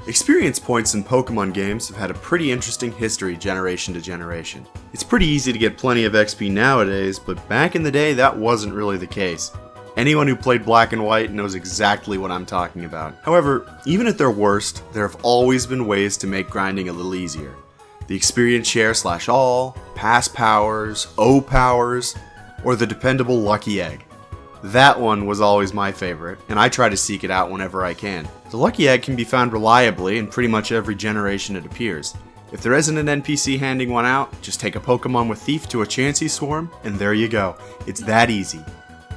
Experience points in Pokemon games have had a pretty interesting history generation to generation. It's pretty easy to get plenty of XP nowadays, but back in the day that wasn't really the case. Anyone who played Black and White knows exactly what I'm talking about. However, even at their worst, there have always been ways to make grinding a little easier. The experience share / all, pass powers, O powers, or the dependable lucky egg. That one was always my favorite, and I try to seek it out whenever I can. The lucky egg can be found reliably in pretty much every generation it appears. If there isn't an NPC handing one out, just take a Pokemon with Thief to a Chansey swarm, and there you go. It's that easy.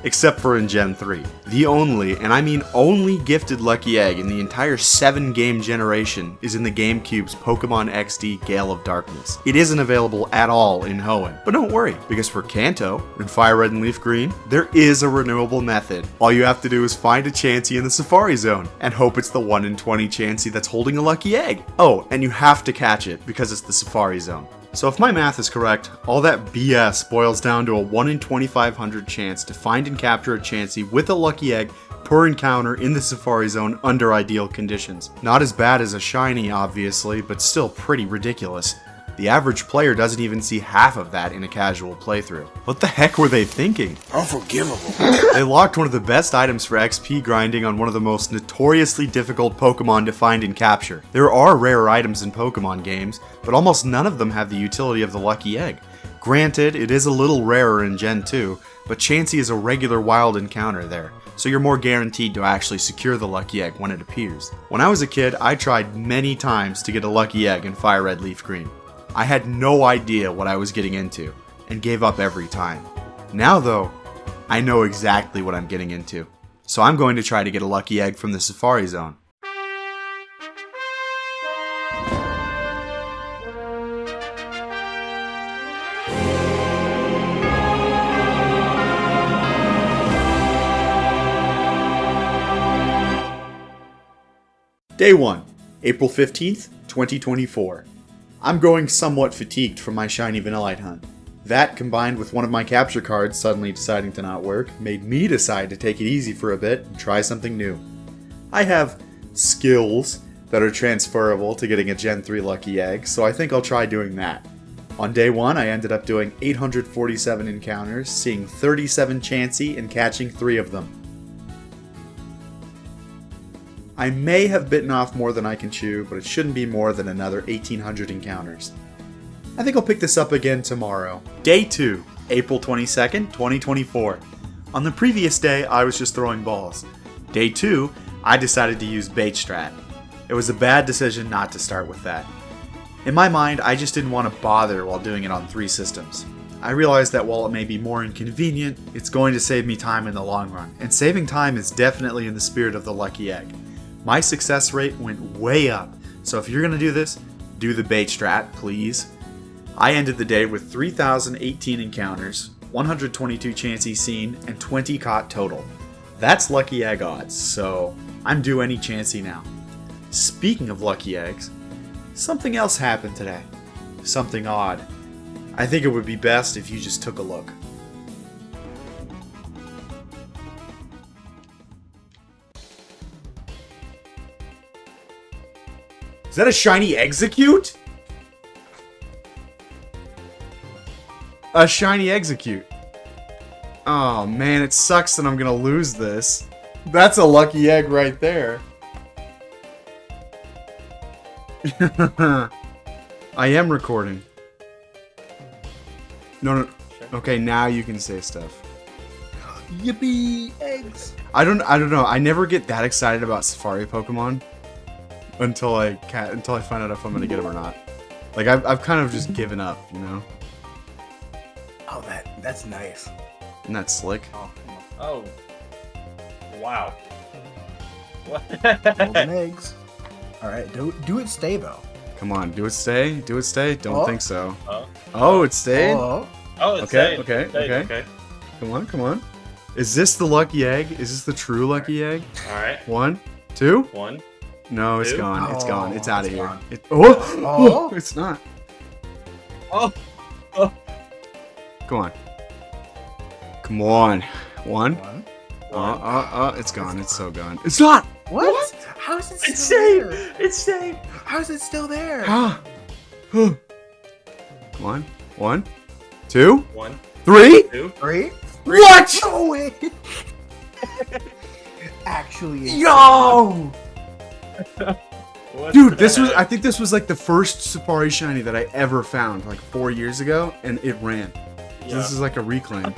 Except for in Gen 3. The only, and I mean only, gifted lucky egg in the entire 7-game generation is in the GameCube's Pokemon XD Gale of Darkness. It isn't available at all in Hoenn. But don't worry, because for Kanto, in FireRed and LeafGreen, there is a renewable method. All you have to do is find a Chansey in the Safari Zone, and hope it's the 1 in 20 Chansey that's holding a lucky egg. Oh, and you have to catch it, because it's the Safari Zone. So if my math is correct, all that BS boils down to a 1 in 2,500 chance to find and capture a Chansey with a lucky egg per encounter in the Safari Zone under ideal conditions. Not as bad as a shiny, obviously, but still pretty ridiculous. The average player doesn't even see half of that in a casual playthrough. What the heck were they thinking? Unforgivable. They locked one of the best items for XP grinding on one of the most notoriously difficult Pokemon to find and capture. There are rare items in Pokemon games, but almost none of them have the utility of the lucky egg. Granted, it is a little rarer in Gen 2, but Chansey is a regular wild encounter there, so you're more guaranteed to actually secure the lucky egg when it appears. When I was a kid, I tried many times to get a lucky egg in FireRed LeafGreen. I had no idea what I was getting into, and gave up every time. Now though, I know exactly what I'm getting into. So I'm going to try to get a lucky egg from the Safari Zone. Day 1, April 15th, 2024. I'm growing somewhat fatigued from my shiny Vanillite hunt. That, combined with one of my capture cards suddenly deciding to not work, made me decide to take it easy for a bit and try something new. I have skills that are transferable to getting a Gen 3 lucky egg, so I think I'll try doing that. On day 1, I ended up doing 847 encounters, seeing 37 Chansey and catching 3 of them. I may have bitten off more than I can chew, but it shouldn't be more than another 1,800 encounters. I think I'll pick this up again tomorrow. Day 2, April 22nd, 2024. On the previous day, I was just throwing balls. Day 2, I decided to use bait strat. It was a bad decision not to start with that. In my mind, I just didn't want to bother while doing it on 3 systems. I realized that while it may be more inconvenient, it's going to save me time in the long run, and saving time is definitely in the spirit of the lucky egg. My success rate went way up, so if you're going to do this, do the bait strat, please. I ended the day with 3,018 encounters, 122 Chansey seen, and 20 caught total. That's lucky egg odds, so I'm due any Chansey now. Speaking of lucky eggs, something else happened today. Something odd. I think it would be best if you just took a look. Is that a shiny Execute? A shiny Execute. Oh man, it sucks that I'm gonna lose this. That's a lucky egg right there. I am recording. No. Okay, now you can say stuff. Yippee! Eggs! I don't know. I never get that excited about Safari Pokemon until I find out if I'm gonna get them or not. Like I've kind of just given up, you know. Oh, that's nice. Isn't that slick? Oh, come on. Oh. Wow. Golden eggs. Alright, do it stay though. Come on, do it stay? Do it stay? Don't think so. Oh. Oh, it stayed? Oh. Oh, it's Okay, stayed. okay, Stayed, okay. Come on. Is this the lucky egg? Is this the true lucky egg? Alright. 1, 2? 1. No, it's Two? gone. It's gone. It's out of here. gone. Oh, it's not. Oh. Come on. Come on. 1. One. It's gone. It's so gone. It's not. What? How is it It's still there? safe! It's safe! How is it still there? Come on. 1, 2, 1, 3. 2. 3? What? No way! Actually, it's Yo! What Dude, the this was, heck? I think this was like the first Safari Shiny that I ever found, like 4 years ago, and it ran. So this is like a reclaim.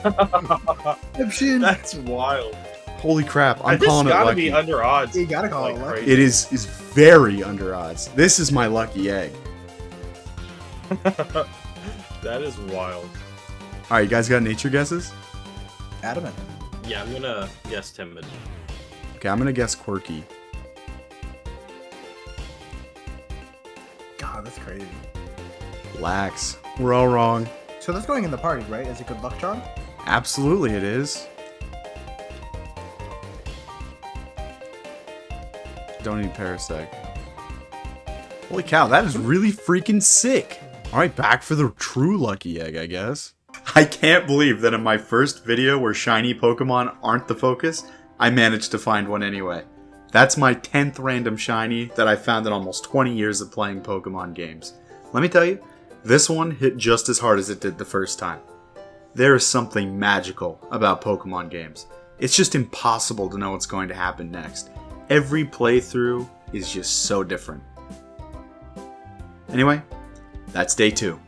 Redemption. That's wild. Holy crap, I'm This calling it gotta lucky. be under odds. You gotta call like it lucky. crazy. It is very under odds. This is my lucky egg. That is wild. Alright, you guys got nature guesses? Adamant. Yeah, I'm gonna guess timid. Okay, I'm gonna guess quirky. God, that's crazy. Relax. We're all wrong. So that's going in the party, right? Is it good luck charm? Absolutely it is. Don't need Parasect. Holy cow, that is really freaking sick. Alright, back for the true lucky egg, I guess. I can't believe that in my first video where shiny Pokemon aren't the focus, I managed to find one anyway. That's my 10th random shiny that I found in almost 20 years of playing Pokemon games. Let me tell you, this one hit just as hard as it did the first time. There is something magical about Pokemon games. It's just impossible to know what's going to happen next. Every playthrough is just so different. Anyway, that's day 2.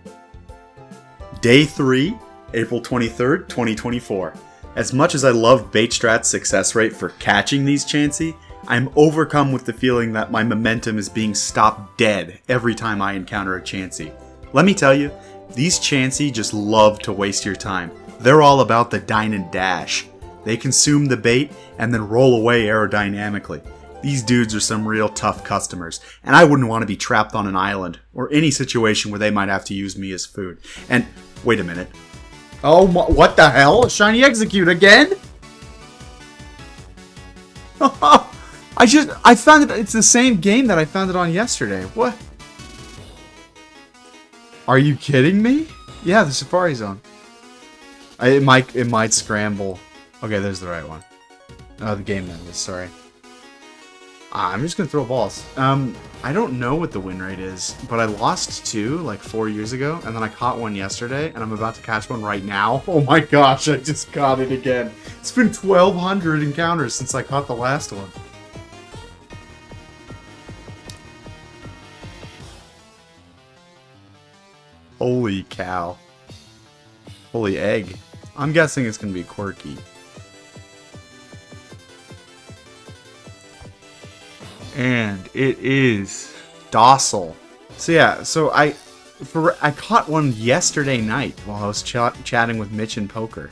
Day 3, April 23rd, 2024. As much as I love Baitstrat's success rate for catching these Chansey, I'm overcome with the feeling that my momentum is being stopped dead every time I encounter a Chansey. Let me tell you, these Chansey just love to waste your time. They're all about the dine and dash. They consume the bait and then roll away aerodynamically. These dudes are some real tough customers, and I wouldn't want to be trapped on an island or any situation where they might have to use me as food. And wait a minute. Oh, what the hell? Shiny Execute again? I found it. It's the same game that I found it on yesterday. What? Are you kidding me? Yeah, the Safari Zone. It might scramble. Okay, there's the right one. Oh, the game mode is, sorry. I'm just gonna throw balls. I don't know what the win rate is, but I lost 2 like 4 years ago, and then I caught one yesterday, and I'm about to catch one right now. Oh my gosh, I just caught it again. It's been 1,200 encounters since I caught the last one. Holy cow. Holy egg. I'm guessing it's gonna be quirky. And it is docile. So yeah, I caught one yesterday night while I was chatting with Mitch and Poker.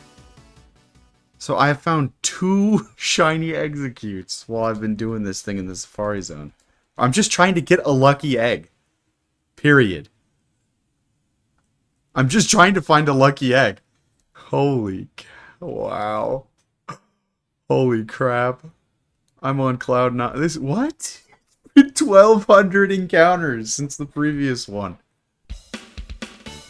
So I have found 2 shiny executes while I've been doing this thing in the Safari Zone. I'm just trying to get a lucky egg. Period. I'm just trying to find a lucky egg. Holy cow. Wow. Holy crap. I'm on cloud 9. This, what? 1,200 encounters since the previous one.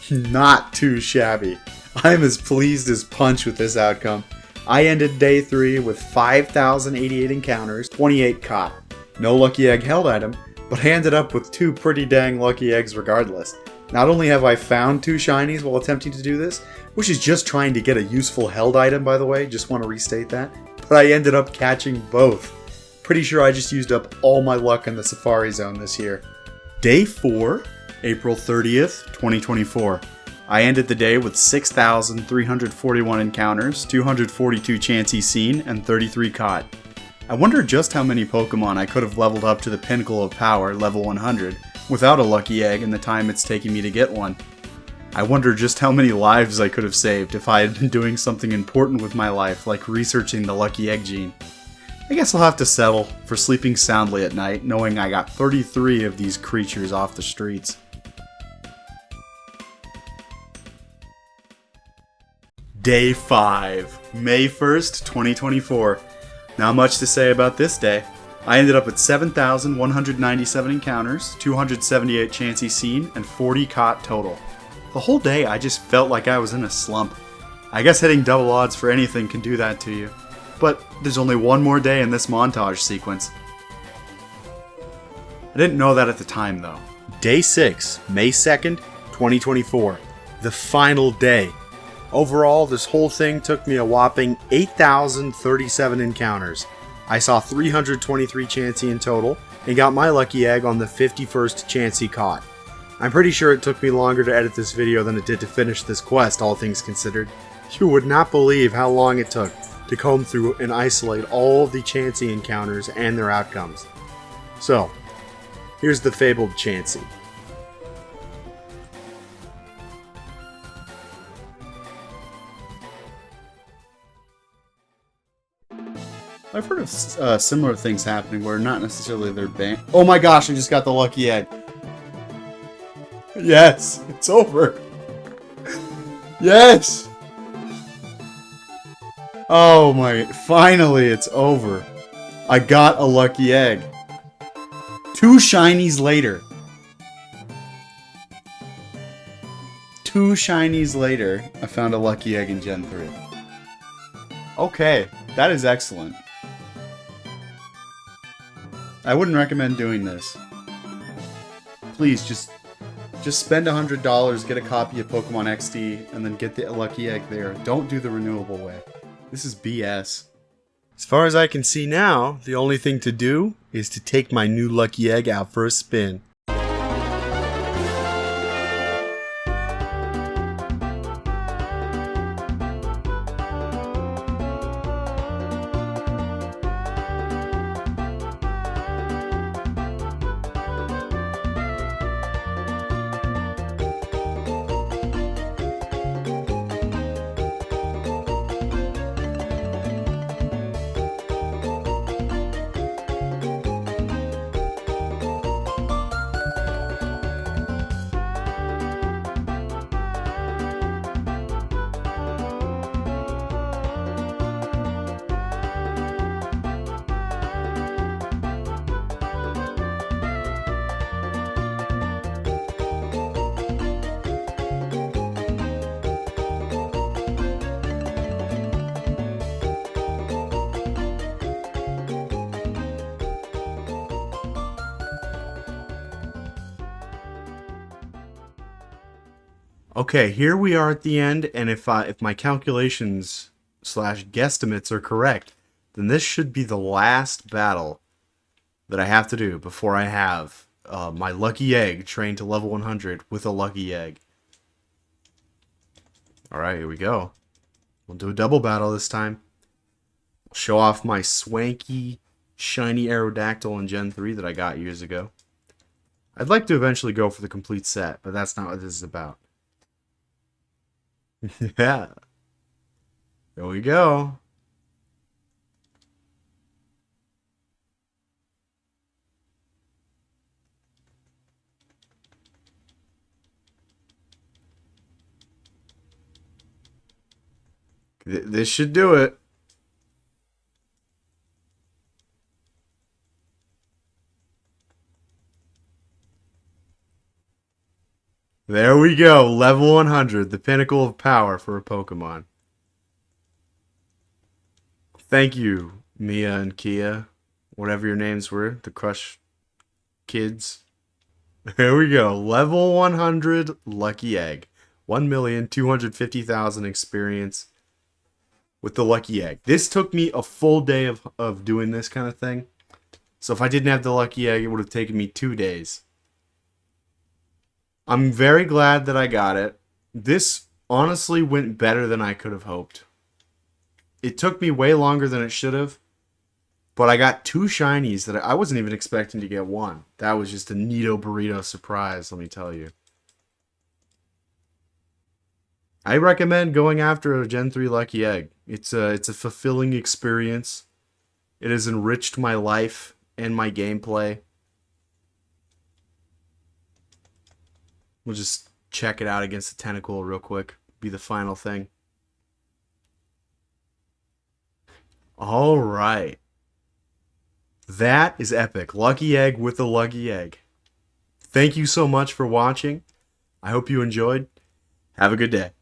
Not too shabby. I'm as pleased as punch with this outcome. I ended day 3 with 5,088 encounters, 28 caught. No lucky egg held item, but I ended up with 2 pretty dang lucky eggs regardless. Not only have I found 2 shinies while attempting to do this, which is just trying to get a useful held item by the way, just want to restate that, but I ended up catching both. Pretty sure I just used up all my luck in the Safari Zone this year. Day 4, April 30th, 2024. I ended the day with 6,341 encounters, 242 Chansey seen, and 33 caught. I wonder just how many Pokemon I could have leveled up to the pinnacle of power, level 100, without a lucky egg in the time it's taking me to get one. I wonder just how many lives I could have saved if I had been doing something important with my life, like researching the lucky egg gene. I guess I'll have to settle for sleeping soundly at night, knowing I got 33 of these creatures off the streets. Day 5, May 1st, 2024. Not much to say about this day. I ended up at 7,197 encounters, 278 Chansey seen, and 40 caught total. The whole day I just felt like I was in a slump. I guess hitting double odds for anything can do that to you. But there's only one more day in this montage sequence. I didn't know that at the time, though. Day 6, May 2nd, 2024. The final day. Overall, this whole thing took me a whopping 8,037 encounters. I saw 323 Chansey in total, and got my lucky egg on the 51st Chansey caught. I'm pretty sure it took me longer to edit this video than it did to finish this quest, all things considered. You would not believe how long it took to comb through and isolate all of the Chansey encounters and their outcomes. So, here's the fabled Chansey. I've heard of similar things happening where not necessarily they're banned. Oh my gosh, I just got the lucky egg. Yes, it's over. Yes. Oh my, finally it's over. I got a lucky egg. 2 shinies later. 2 shinies later, I found a lucky egg in Gen 3. Okay, that is excellent. I wouldn't recommend doing this. Please, just spend $100, get a copy of Pokemon XD, and then get the lucky egg there. Don't do the renewable way. This is BS. As far as I can see now, the only thing to do is to take my new lucky egg out for a spin. Okay, here we are at the end, and if my calculations / guesstimates are correct, then this should be the last battle that I have to do before I have my lucky egg trained to level 100 with a lucky egg. Alright, here we go. We'll do a double battle this time. Show off my swanky, shiny Aerodactyl in Gen 3 that I got years ago. I'd like to eventually go for the complete set, but that's not what this is about. Yeah. There we go. This should do it. There we go, level 100, the pinnacle of power for a Pokemon. Thank you, Mia and Kia, whatever your names were, the Crush kids. There we go, level 100, lucky egg. 1,250,000 experience with the lucky egg. This took me a full day of doing this kind of thing. So if I didn't have the lucky egg, it would have taken me 2 days. I'm very glad that I got it. This honestly went better than I could have hoped. It took me way longer than it should have, but I got 2 shinies that I wasn't even expecting to get 1. That was just a neato burrito surprise, let me tell you. I recommend going after a Gen 3 lucky egg. It's a fulfilling experience. It has enriched my life and my gameplay. We'll just check it out against the tentacle real quick. Be the final thing. Alright. That is epic. Lucky egg with a lucky egg. Thank you so much for watching. I hope you enjoyed. Have a good day.